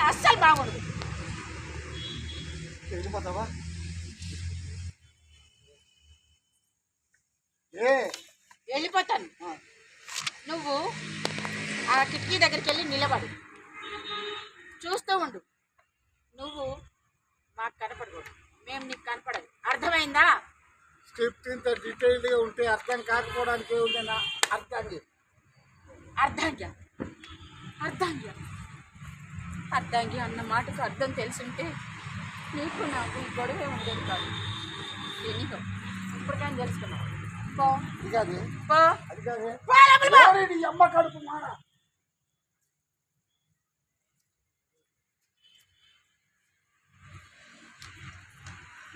అస్సలు బాగుండదు. వెళ్ళిపోతావా? వెళ్ళిపోతాను. నువ్వు ఆ కిటికీ దగ్గరికి వెళ్ళి నిలబడు, చూస్తూ ఉండు. నువ్వు మాకు కనపడకూడదు, మేము నీకు కనపడదు. అర్థమైందా? స్క్రిప్ట్ ఇంత డీటెయిల్డ్గా ఉంటే అర్థం కాకపోవడానికి ఏముందన్నా? అర్థాంగి అర్ధాంగి అర్ధాంగి అర్ధాంగి అన్న మాటకు అర్థం తెలుసుంటే నీకు నాకు ఈ గొడవే ఉండేది కాదు. ఎన్నికో ఇప్పటికైనా తెలుసుకున్నావు. పో అది కాదు, పో అది కాదు. పో లోపలికి పో. ఓరి నీ అమ్మ కడుపు మాడ.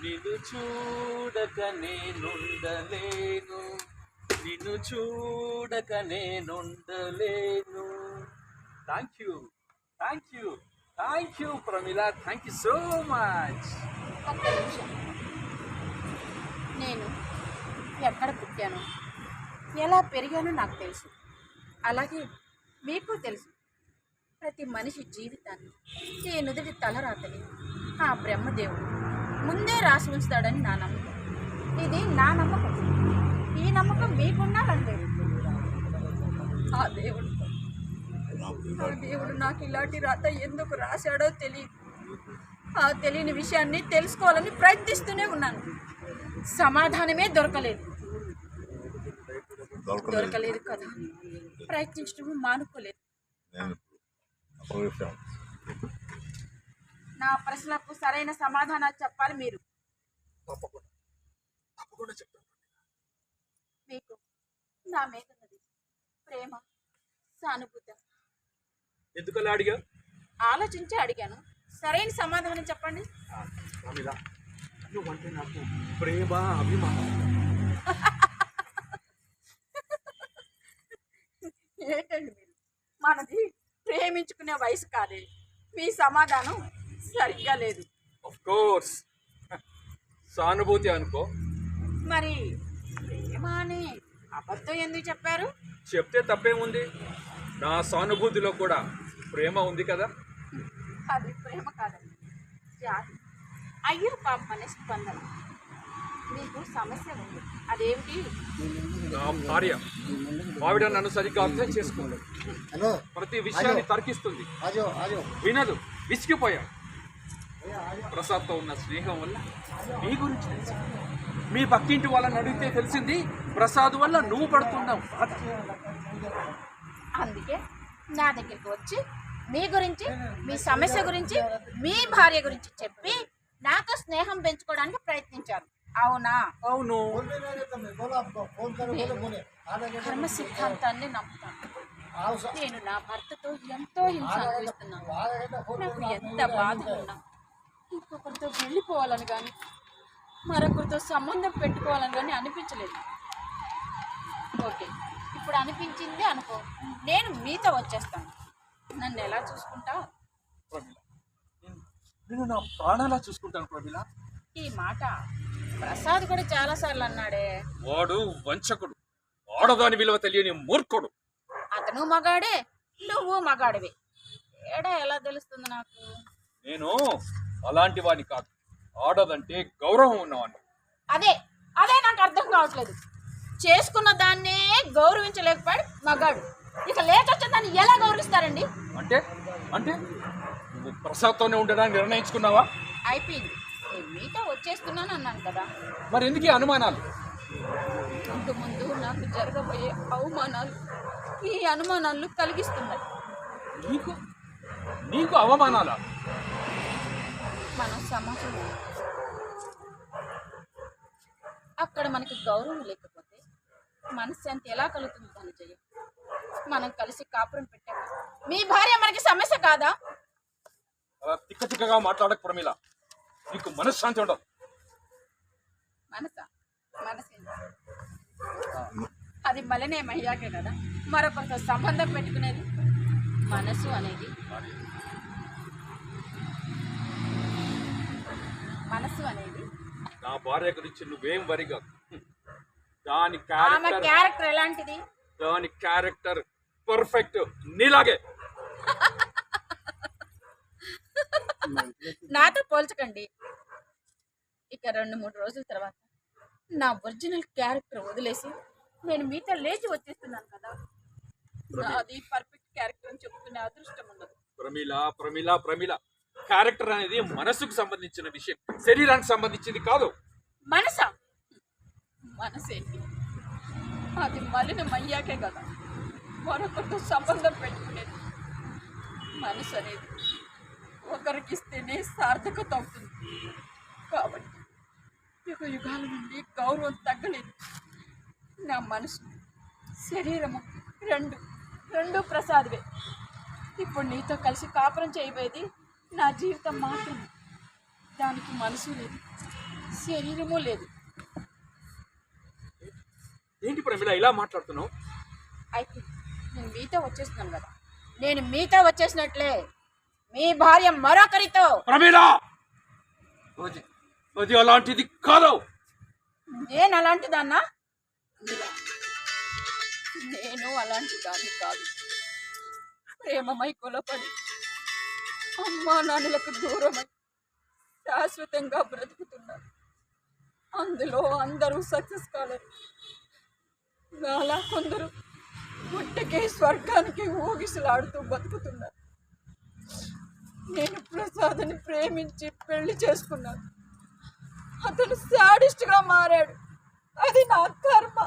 నిన్ను చూడక నేనుండలేను, నిన్ను చూడక నేనుండలేను. Thank you, thank you, thank you Pramila, thank you so much. ఒక్క నిమిషం. నేను ఎక్కడ పుట్టాను, ఎలా పెరిగానో నాకు తెలుసు. అలాగే మీకు తెలుసు. ప్రతి మనిషి జీవితాన్ని, ఈ నుదుటి తలరాతని ఆ బ్రహ్మదేవుడు ముందే రాసి ఉంచుతాడని నా నమ్మకం. ఇది నా నమ్మకం. ఈ నమ్మకం మీకున్నారని లేదు. ఆ దేవుడు నాకు ఇలాంటి రాత ఎందుకు రాశాడో తెలియదు. ఆ తెలియని విషయాన్ని తెలుసుకోవాలని ప్రయత్నిస్తూనే ఉన్నాను. సమాధానమే దొరకలేదు కదా. ప్రయత్నించడం మానుకోలేదు. నా ప్రశ్నలకు సరైన సమాధానాలు చెప్పాలి మీరు. తప్పకుండా చెప్తాను. మీకు నా మీద ఉన్నది ప్రేమ, సానుభూతి. ఎందుకలా అడిగా? ఆలోచించి అడిగాను. సరైన సమాధానం చెప్పండి. ప్రమిళ, నువ్వంటే నాకు ప్రేమ, అభిమానం. ఏంటండి మీరు? మనది ప్రేమించుకునే వయసు కాదే. మీ సమాధానం సరిగ్గా లేదు. ఆఫ్ కోర్స్, సానుభూతి అనుకో. మరి ప్రేమ అని అబద్ధం ఎందుకు చెప్పారు? చెప్తే తప్పేముంది? నా సానుభూతిలో కూడా ప్రేమ ఉంది కదా. అది ప్రేమ కాదండి, జాతి. అయ్యో పాపం అనే స్పందన. మీకు సమస్య ఉంది. అదేమిటి? నా భార్య ఆవిడ నన్ను సరిగ్గా అర్థం చేసుకోలేదు. హలో, ప్రతి విషయాన్ని తర్కిస్తుంది, ఆజో ఆజో. వినదు. విసిగిపోయా. ప్రసాద్తో ఉన్న స్నేహం వల్ల మీ గురించి తెలిసింది. మీ పక్కింటి వాళ్ళని అడిగితే తెలిసింది ప్రసాద్ వల్ల నువ్వు పడుతున్నావు. అందుకే నా దగ్గరికి వచ్చి మీ గురించి, మీ సమస్య గురించి, మీ భార్య గురించి చెప్పి నాతో స్నేహం పెంచుకోవడానికి ప్రయత్నించారు. అవునా? అవును. ధర్మ సిద్ధాంతాన్ని నమ్ముతాను. నేను నా భర్తతో ఎంతో హింస అనుభవిస్తున్నాను. నాకు ఎంత బాధ ఉన్నా ఇంకొకరితో వెళ్ళిపోవాలని కానీ, మరొకరితో సంబంధం పెట్టుకోవాలని కానీ అనిపించలేదు. ఓకే, ఇప్పుడు అనిపించింది అనుకో, నేను మీతో వచ్చేస్తాను. నన్ను ఎలా చూసుకుంటావు? ప్రమిళ, నేను నా ప్రాణాలా చూసుకుంటాను ప్రమిళ. ఈ మాట ప్రసాద్ కూడా చాలాసార్లు అన్నాడే. వాడు వంచకుడు, ఆడదాని విలువ తెలియని మూర్ఖుడు. అతను మగాడే, నువ్వు మగాడివే. తేడా ఎలా తెలుస్తుంది నాకు? నేను అలాంటి వాడిని కాదు. ఆడదంటే గౌరవం ఉన్నవాడిని. అదే అదే నాకు అర్థం కావట్లేదు. చేసుకున్న దాన్నే గౌరవించలేకపోయాడు మగాడు. ఇక లేచొచ్చే దాన్ని ఎలా గౌరవిస్తారండి? అంటే అంటే నువ్వు ప్రసాద్తోనే ఉండడానికి నిర్ణయించుకున్నావా? అయిపోయింది. నేను మీతో వచ్చేస్తున్నాను అన్నాను కదా. మరి ఎందుకు ఈ అనుమానాలు? ఇంక ముందు నాకు జరగబోయే అవమానాలు ఈ అనుమానాలు కలిగిస్తున్నాయి. నీకు నీకు అవమానాలా? మనం సమాజంలో అక్కడ మనకి గౌరవం లేకపోతే మనశ్శాంతి ఎలా కలుగుతుంది ధనంజయ? మనం కలిసి కాపురం పెట్టాక మీ భార్య మనకి సమస్య కాదా? అలా తిక్క తిక్కగా మాట్లాడక ప్రమిళ, నీకు మనశ్శాంతి ఉండదు. మనసా? అది మలినేమయ్యాకే కదా మరొకరితో సంబంధం పెట్టుకునేది. మనసు అనేది నా భార్య గురించి నువ్వేం వరిగా. దాని క్యారెక్టర్ ఎలాంటిది? దాని క్యారెక్టర్ పర్ఫెక్ట్, నీలాగే. నాతో పోల్చకండి. ఇక 2-3 రోజుల తర్వాత నా ఒరిజినల్ క్యారెక్టర్ వదిలేసి నేను మీతో లేచి వచ్చేస్తున్నాను కదా. నాది పర్ఫెక్ట్ క్యారెక్టర్ అని చెప్పుకునే అదృష్టం ఉండదు. ప్రమీల ప్రమీల ప్రమీల, క్యారెక్టర్ అనేది మనసుకు సంబంధించిన విషయం, శరీరానికి సంబంధించింది కాదు. మనసా? మనసేంటి? అది మలినమయ్యాకే కదా మరొకరితో సంబంధం పెట్టుకునేది. మనసు అనేది ఒకరికి ఇస్తేనే సార్థకత అవుతుంది. కాబట్టి యుగాల నుండి గౌరవం తగ్గలేదు. నా మనసు శరీరము రెండు ప్రసాదమే. ఇప్పుడు నీతో కలిసి కాపురం చేయబోయేది నా జీవితం మాత్రమే. దానికి మనసు లేదు, శరీరము లేదు. ఏంటి ప్రమీల ఇలా మాట్లాడుతున్నావు? అయితే నేను మీతో వచ్చేస్తున్నాను కదా. నేను మీతో వచ్చేసినట్లే మీ భార్య మరొకరితో. ప్రమీల, అది అలాంటిది కాదు. నేను అలాంటి దాన్నా? నేను అలాంటి దాన్ని కాదు. ప్రేమమై కొలపడి అమ్మా నాన్నలకు దూరమై శాశ్వతంగా బ్రతుకుతున్నారు. అందులో అందరూ సక్సెస్ కాలేరు. నాలా కొందరు పుట్టకే స్వర్గానికి ఊగిసలాడుతూ బతుకుతున్నారు. నేను ప్రసాద్ని ప్రేమించి పెళ్లి చేసుకున్నాను. అతను శాడిస్ట్గా మారాడు. అది నా కర్మ.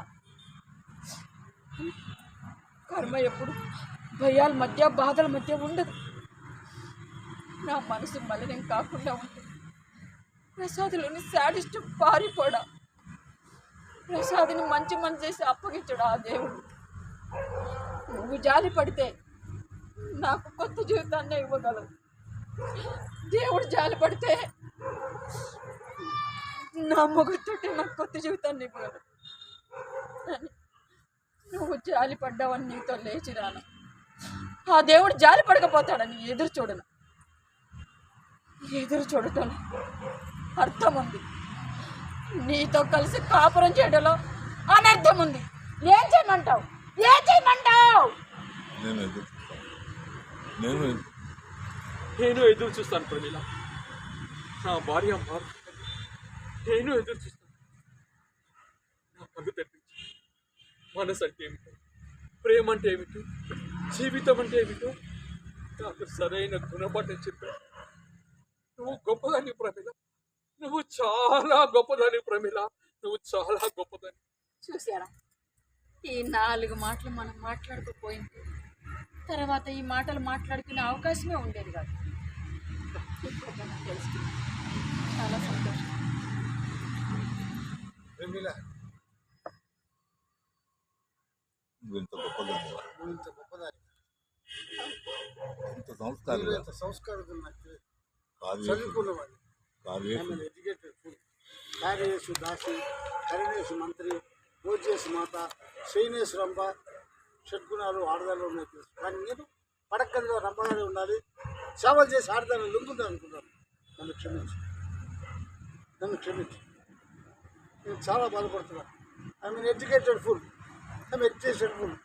కర్మ ఎప్పుడు భయాల మధ్య బాధల మధ్య ఉండదు. నా మనసు మలినం కాకుండా ఉంటుంది. ప్రసాద్లోని శాడిస్ట్ పారిపోడా. ప్రసాద్ని మంచి మనసు చేసి అప్పగించడు ఆ దేవుడు. నువ్వు జాలి పడితే నాకు కొత్త జీవితాన్ని ఇవ్వగలవు. దేవుడు జాలి పడితే నా మొగతోటి నాకు కొత్త జీవితాన్ని ఇవ్వగలవు. నువ్వు జాలి పడ్డావని నీతో లేచి రాను. ఆ దేవుడు జాలి పడకపోతాడని ఎదురు చూడను. ఎదురు చూడటం అర్థం ఉంది. నీతో కలిసి కాపురం చేయడంలో అనర్థం ఉంది. ఏం చేయమంటావు? ఏం చేయమంటావు? నేను ఎదురు చూస్తాను ప్రమీల. నా భార్య నేను ఎదురు చూస్తాను. నా కళ్ళు తెప్పించి మనసు అంటే ఏమిటో, ప్రేమ అంటే ఏమిటో, జీవితం అంటే ఏమిటో నాకు సరైన గుణపాఠం చెప్పాడు. నువ్వు గొప్పదాన్ని ప్రమీల, నువ్వు చాలా గొప్పదాన్ని ప్రమీల, నువ్వు చాలా గొప్పదాన్ని. చూసారా, ఈ 4 మాటలు మనం మాట్లాడుకోపోయింది తర్వాత ఈ మాటలు మాట్లాడుకునే అవకాశమే ఉండేది కాదు. ఇప్పుడు నాకు తెలుస్తుంది. చాలా సంతోషం. ప్రమీల, ఇంత గొప్పదాన్ని, నువ్వు ఇంత గొప్పదాన్ని, ఇంత సంస్కారం, ఇంత సంస్కారం నాకు చదువుకున్నవాడిని. ఎడ్యుకేటెడ్ ఫుల్ కార్యేసు దాసి, కరణేసు మంత్రి, పూజ్యేసు మాత, శ్రీనేసు రంభ, షడ్గుణాలు ఆడదాలు ఉన్నాయి తెలుసు. కానీ నేను పడక్కదిలో రంభగానే ఉండాలి, సేవలు చేసి ఆడదాన్ని లొంగుందా అనుకున్నాను. నన్ను క్షమించు, నన్ను క్షమించు. నేను చాలా బాధపడుతున్నాను. I mean educated full, educated full.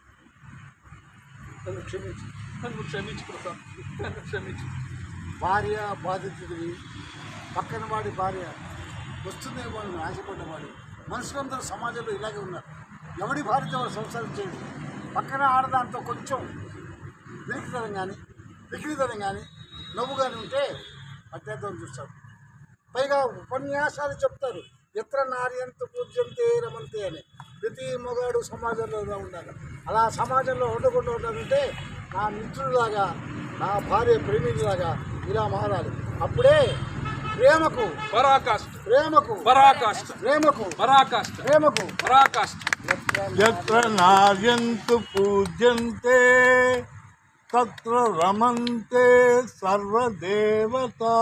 నన్ను క్షమించు, నన్ను క్షమించు ప్రసాద్, నన్ను క్షమించు. భార్య బాధితుడివి, పక్కన వాడి భార్య వస్తుందేమో అని ఆశపడ్డవాడు. మనుషులందరూ సమాజంలో ఇలాగే ఉన్నారు. ఎవడి భార్యతో వాడు సంసారం చేయడు. పక్కన ఆడదాంతో కొంచెం విరికితనం కానీ విక్రీతనం కానీ నవ్వు కానీ ఉంటే అత్యర్థం చూస్తాడు. పైగా ఉపన్యాసాలు చెప్తారు, ఎత్ర నార్యంత పూజ్యంతే రమంతే అని. ప్రతి మొగాడు సమాజంలో ఇలా ఉండాలి. అలా సమాజంలో ఉండకుండా ఉండాలంటే నా మిత్రులాగా, నా భార్య ప్రేమికులాగా ఇలా మారాలి. అప్పుడే ప్రేమకు పరాకాష్ఠ, ప్రేమకు పరాకాష్ఠ, ప్రేమకు పరాకాష్ఠ, ప్రేమకు పరాకాష్ఠ. యత్ర నార్యంతు పూజ్యంతే తత్ర రమంతే సర్వదేవతా.